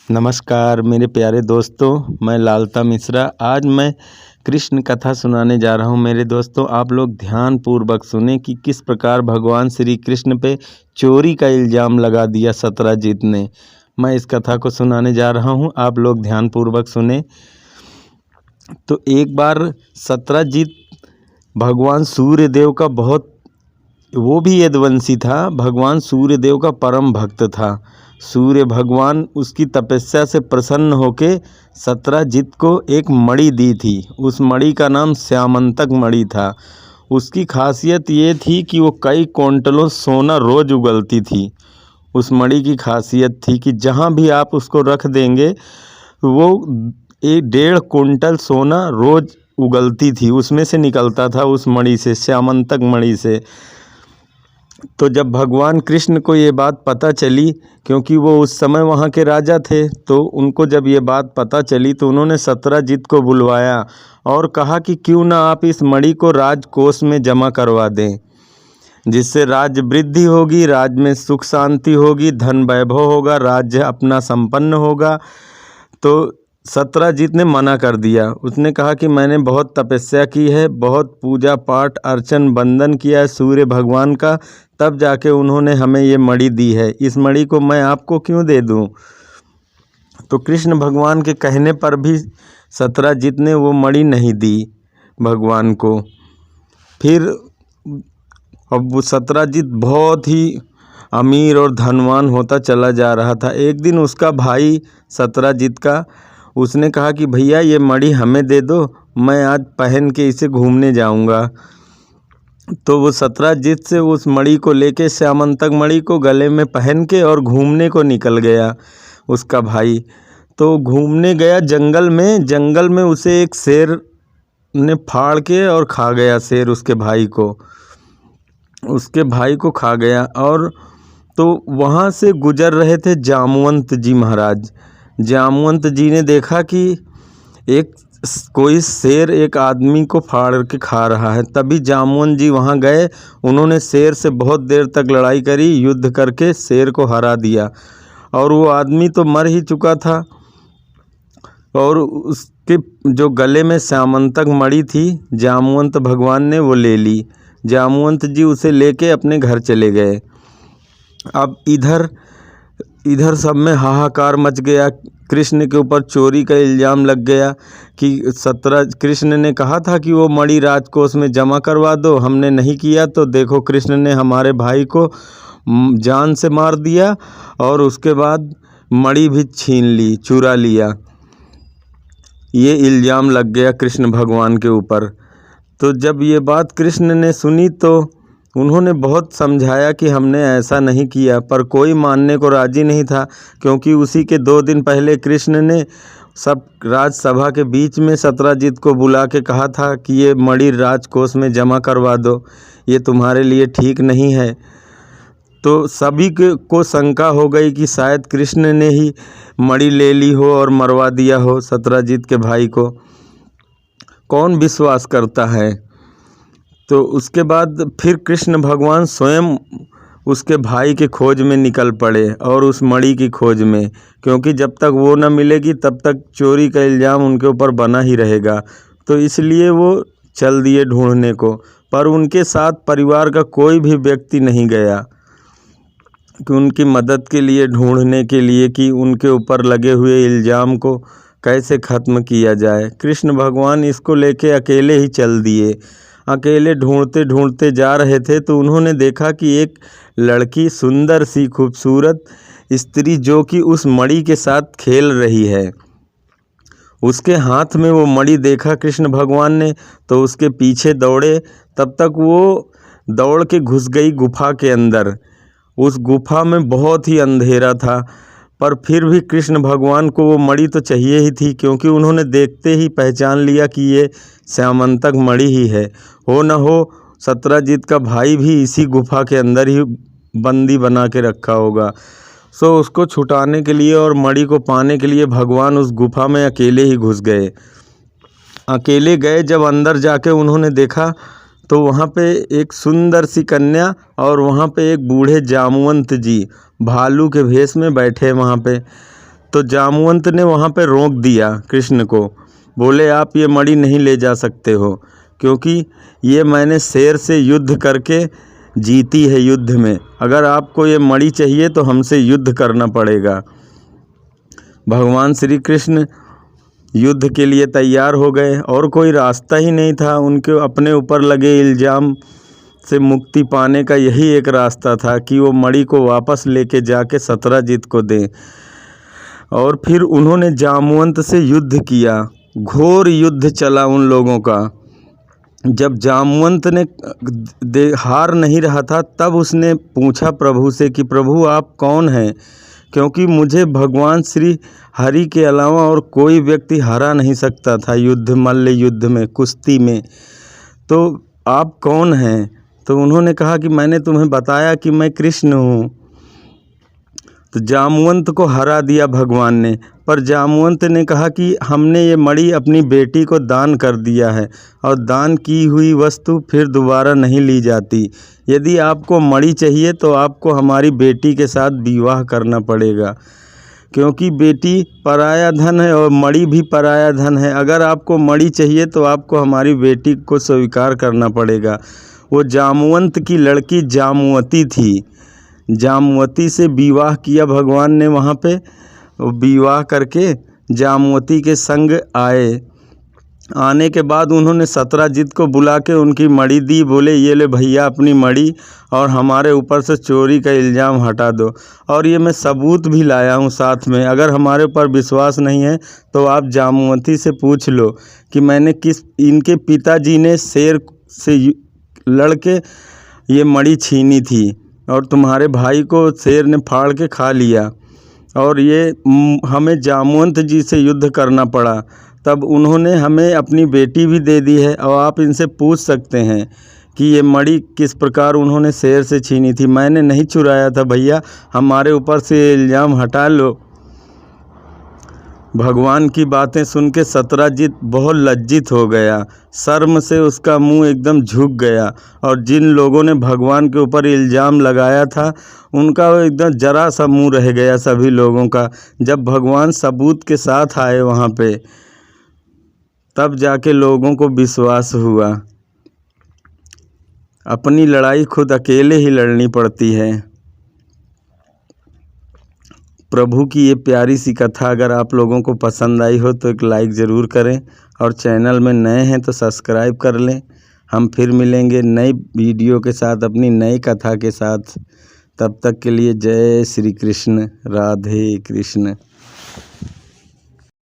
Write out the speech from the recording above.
नमस्कार मेरे प्यारे दोस्तों, मैं लालता मिश्रा। आज मैं कृष्ण कथा सुनाने जा रहा हूँ। मेरे दोस्तों, आप लोग ध्यान पूर्वक सुने कि किस प्रकार भगवान श्री कृष्ण पे चोरी का इल्ज़ाम लगा दिया सत्यजित ने। मैं इस कथा को सुनाने जा रहा हूँ, आप लोग ध्यान पूर्वक सुने। तो एक बार सत्यजित भगवान सूर्यदेव का वो भी यदुवंशी था, भगवान सूर्यदेव का परम भक्त था। सूर्य भगवान उसकी तपस्या से प्रसन्न होके सत्यजित को एक मणि दी थी। उस मणि का नाम श्यामंतक मणि था। उसकी खासियत ये थी कि वो कई क्विंटलों सोना रोज उगलती थी। उस मणि की खासियत थी कि जहाँ भी आप उसको रख देंगे वो 1.5 क्विंटल सोना रोज उगलती थी, उसमें से निकलता था, उस मणि से, श्यामंतक मणि से। तो जब भगवान कृष्ण को ये बात पता चली, क्योंकि वो उस समय वहाँ के राजा थे, तो उनको जब ये बात पता चली तो उन्होंने सत्यजित को बुलवाया और कहा कि क्यों ना आप इस मणि को राजकोष में जमा करवा दें, जिससे राज्य वृद्धि होगी, राज्य में सुख शांति होगी, धन वैभव होगा, राज्य अपना संपन्न होगा। तो सत्यजित ने मना कर दिया। उसने कहा कि मैंने बहुत तपस्या की है, बहुत पूजा पाठ अर्चन वंदन किया है सूर्य भगवान का, तब जाके उन्होंने हमें ये मणि दी है। इस मणि को मैं आपको क्यों दे दूं? तो कृष्ण भगवान के कहने पर भी सत्यजित ने वो मणि नहीं दी भगवान को। फिर अब वो सत्यजित बहुत ही अमीर और धनवान होता चला जा रहा था। एक दिन उसका भाई सत्यजित का, उसने कहा कि भैया ये मणि हमें दे दो, मैं आज पहन के इसे घूमने जाऊंगा। तो वो सत्यजित से उस मणि को लेके, श्यामंतक मणि को गले में पहन के और घूमने को निकल गया उसका भाई। तो घूमने गया जंगल में उसे एक शेर ने फाड़ के और खा गया। शेर उसके भाई को खा गया। और तो वहाँ से गुजर रहे थे जामवंत जी महाराज। जामवंत जी ने देखा कि कोई शेर एक आदमी को फाड़ के खा रहा है। तभी जामवंत जी वहाँ गए, उन्होंने शेर से बहुत देर तक लड़ाई करी, युद्ध करके शेर को हरा दिया। और वो आदमी तो मर ही चुका था, और उसके जो गले में श्यामंतक मणि थी, जामवंत भगवान ने वो ले ली। जामवंत जी उसे लेके अपने घर चले गए। अब इधर सब में हाहाकार मच गया। कृष्ण के ऊपर चोरी का इल्ज़ाम लग गया कि कृष्ण ने कहा था कि वो मणि राजकोष में जमा करवा दो, हमने नहीं किया, तो देखो कृष्ण ने हमारे भाई को जान से मार दिया और उसके बाद मणि भी छीन ली, चुरा लिया। ये इल्ज़ाम लग गया कृष्ण भगवान के ऊपर। तो जब ये बात कृष्ण ने सुनी तो उन्होंने बहुत समझाया कि हमने ऐसा नहीं किया, पर कोई मानने को राजी नहीं था, क्योंकि उसी के 2 दिन पहले कृष्ण ने सब राजसभा के बीच में सत्यजित को बुला के कहा था कि ये मणि राजकोष में जमा करवा दो, ये तुम्हारे लिए ठीक नहीं है। तो सभी को शंका हो गई कि शायद कृष्ण ने ही मणि ले ली हो और मरवा दिया हो सत्यजित के भाई को। कौन विश्वास करता है? तो उसके बाद फिर कृष्ण भगवान स्वयं उसके भाई के खोज में निकल पड़े और उस मणि की खोज में, क्योंकि जब तक वो न मिलेगी तब तक चोरी का इल्ज़ाम उनके ऊपर बना ही रहेगा। तो इसलिए वो चल दिए ढूंढने को, पर उनके साथ परिवार का कोई भी व्यक्ति नहीं गया कि उनकी मदद के लिए, ढूंढने के लिए कि उनके ऊपर लगे हुए इल्ज़ाम को कैसे ख़त्म किया जाए। कृष्ण भगवान इसको लेके अकेले ही चल दिए। अकेले ढूंढते ढूंढते जा रहे थे तो उन्होंने देखा कि एक लड़की, सुंदर सी खूबसूरत स्त्री, जो कि उस मणि के साथ खेल रही है। उसके हाथ में वो मणि देखा कृष्ण भगवान ने, तो उसके पीछे दौड़े। तब तक वो दौड़ के घुस गई गुफा के अंदर। उस गुफा में बहुत ही अंधेरा था, पर फिर भी कृष्ण भगवान को वो मणि तो चाहिए ही थी, क्योंकि उन्होंने देखते ही पहचान लिया कि ये श्यामंतक मणि ही है। हो न हो सत्यजित का भाई भी इसी गुफा के अंदर ही बंदी बना के रखा होगा। सो उसको छुटाने के लिए और मणि को पाने के लिए भगवान उस गुफा में अकेले ही घुस गए। अकेले गए जब अंदर जाके उन्होंने देखा तो वहाँ पे एक सुंदर सी कन्या और वहाँ पे एक बूढ़े जामवंत जी भालू के भेष में बैठे वहाँ पे। तो जामवंत ने वहाँ पे रोक दिया कृष्ण को, बोले आप ये मणि नहीं ले जा सकते हो, क्योंकि ये मैंने शेर से युद्ध करके जीती है युद्ध में। अगर आपको ये मणि चाहिए तो हमसे युद्ध करना पड़ेगा। भगवान श्री कृष्ण युद्ध के लिए तैयार हो गए और कोई रास्ता ही नहीं था। उनके अपने ऊपर लगे इल्ज़ाम से मुक्ति पाने का यही एक रास्ता था कि वो मणि को वापस लेके जाके सत्यजित को दें। और फिर उन्होंने जामवंत से युद्ध किया। घोर युद्ध चला उन लोगों का। जब जामवंत ने हार नहीं रहा था, तब उसने पूछा प्रभु से कि प्रभु आप कौन हैं, क्योंकि मुझे भगवान श्री हरि के अलावा और कोई व्यक्ति हरा नहीं सकता था मल्ल युद्ध में, कुश्ती में। तो आप कौन हैं? तो उन्होंने कहा कि मैंने तुम्हें बताया कि मैं कृष्ण हूँ। तो जामवंत को हरा दिया भगवान ने। पर जामवंत ने कहा कि हमने ये मणि अपनी बेटी को दान कर दिया है और दान की हुई वस्तु फिर दोबारा नहीं ली जाती। यदि आपको मणि चाहिए तो आपको हमारी बेटी के साथ विवाह करना पड़ेगा, क्योंकि बेटी पराया धन है और मणि भी पराया धन है। अगर आपको मणि चाहिए तो आपको हमारी बेटी को स्वीकार करना पड़ेगा। वो जामवंत की लड़की जामवती थी। जामवती से विवाह किया भगवान ने वहाँ पे। विवाह करके जामवती के संग आए। आने के बाद उन्होंने सत्यजित को बुला के उनकी मणि दी। बोले ये ले भैया अपनी मणि, और हमारे ऊपर से चोरी का इल्ज़ाम हटा दो। और ये मैं सबूत भी लाया हूँ साथ में। अगर हमारे ऊपर विश्वास नहीं है तो आप जामवती से पूछ लो कि मैंने इनके पिताजी ने शेर से लड़के ये मणि छीनी थी और तुम्हारे भाई को शेर ने फाड़ के खा लिया, और ये हमें जामवंत जी से युद्ध करना पड़ा। तब उन्होंने हमें अपनी बेटी भी दे दी है, और आप इनसे पूछ सकते हैं कि ये मणि किस प्रकार उन्होंने शेर से छीनी थी। मैंने नहीं चुराया था भैया, हमारे ऊपर से इल्ज़ाम हटा लो। भगवान की बातें सुन के सत्यजित बहुत लज्जित हो गया। शर्म से उसका मुंह एकदम झुक गया, और जिन लोगों ने भगवान के ऊपर इल्ज़ाम लगाया था उनका एकदम जरा सा मुंह रह गया सभी लोगों का। जब भगवान सबूत के साथ आए वहाँ पे, तब जाके लोगों को विश्वास हुआ। अपनी लड़ाई खुद अकेले ही लड़नी पड़ती है। प्रभु की ये प्यारी सी कथा अगर आप लोगों को पसंद आई हो तो एक लाइक ज़रूर करें, और चैनल में नए हैं तो सब्सक्राइब कर लें। हम फिर मिलेंगे नई वीडियो के साथ, अपनी नई कथा के साथ। तब तक के लिए जय श्री कृष्ण, राधे कृष्ण।